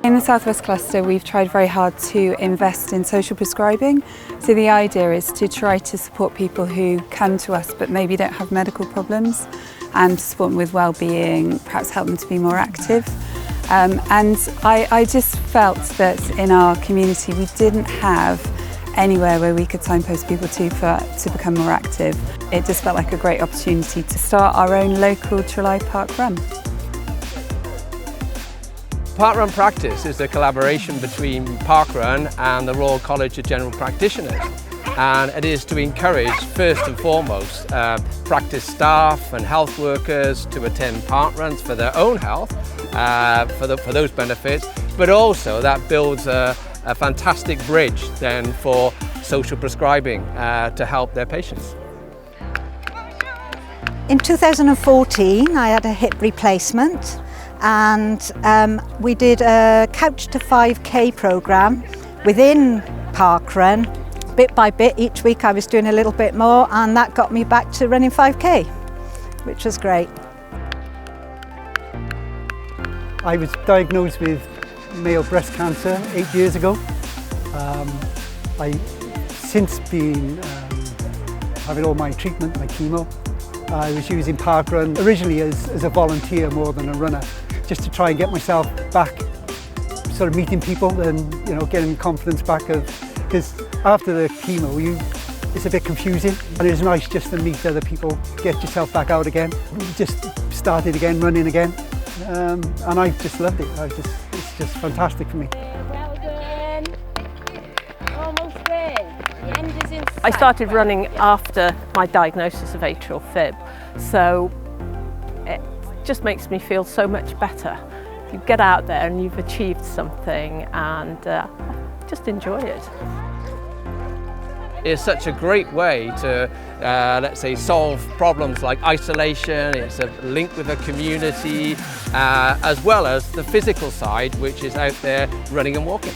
In the South West Cluster, we've tried very hard to invest in social prescribing. So the idea is to try to support people who come to us but maybe don't have medical problems, and support them with well-being, perhaps help them to be more active. And I just felt that in our community we didn't have anywhere where we could signpost people to become more active. It just felt like a great opportunity to start our own local Teulu park run. Parkrun Practice is a collaboration between Parkrun and the Royal College of General Practitioners, and it is to encourage first and foremost practice staff and health workers to attend parkruns for their own health, for those benefits, but also that builds a fantastic bridge then for social prescribing to help their patients. In 2014 I had a hip replacement, and we did a Couch to 5K programme within Parkrun. Bit by bit, each week I was doing a little bit more, and that got me back to running 5K, which was great. I was diagnosed with male breast cancer 8 years ago. I've since been having all my treatment, my chemo. I was using Parkrun originally as a volunteer more than a runner, just to try and get myself back, sort of meeting people and getting confidence back, because after the chemo it's a bit confusing, and it's nice just to meet other people, get yourself back out again. Just started again, running again, and I just loved it. It's just fantastic for me. Well done. Almost there. The end is in sight. I started running after my diagnosis of atrial fib, so it just makes me feel so much better. You get out there and you've achieved something, and just enjoy it. It's such a great way to, let's say, solve problems like isolation. It's a link with the community, as well as the physical side, which is out there running and walking.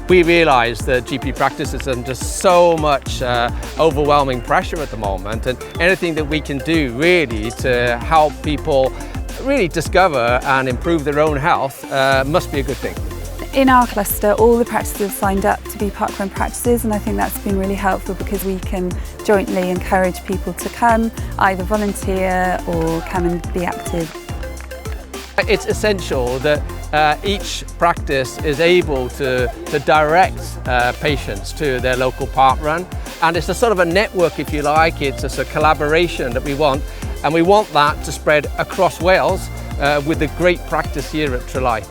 We realise that GP practice is under so much overwhelming pressure at the moment, and anything that we can do really to help people really discover and improve their own health must be a good thing. In our cluster, all the practices have signed up to be parkrun practices, and I think that's been really helpful because we can jointly encourage people to come, either volunteer or come and be active. It's essential that each practice is able to direct patients to their local parkrun, and it's a sort of a network, if you like. It's a collaboration that we want, and we want that to spread across Wales with the great practice here at Teulu.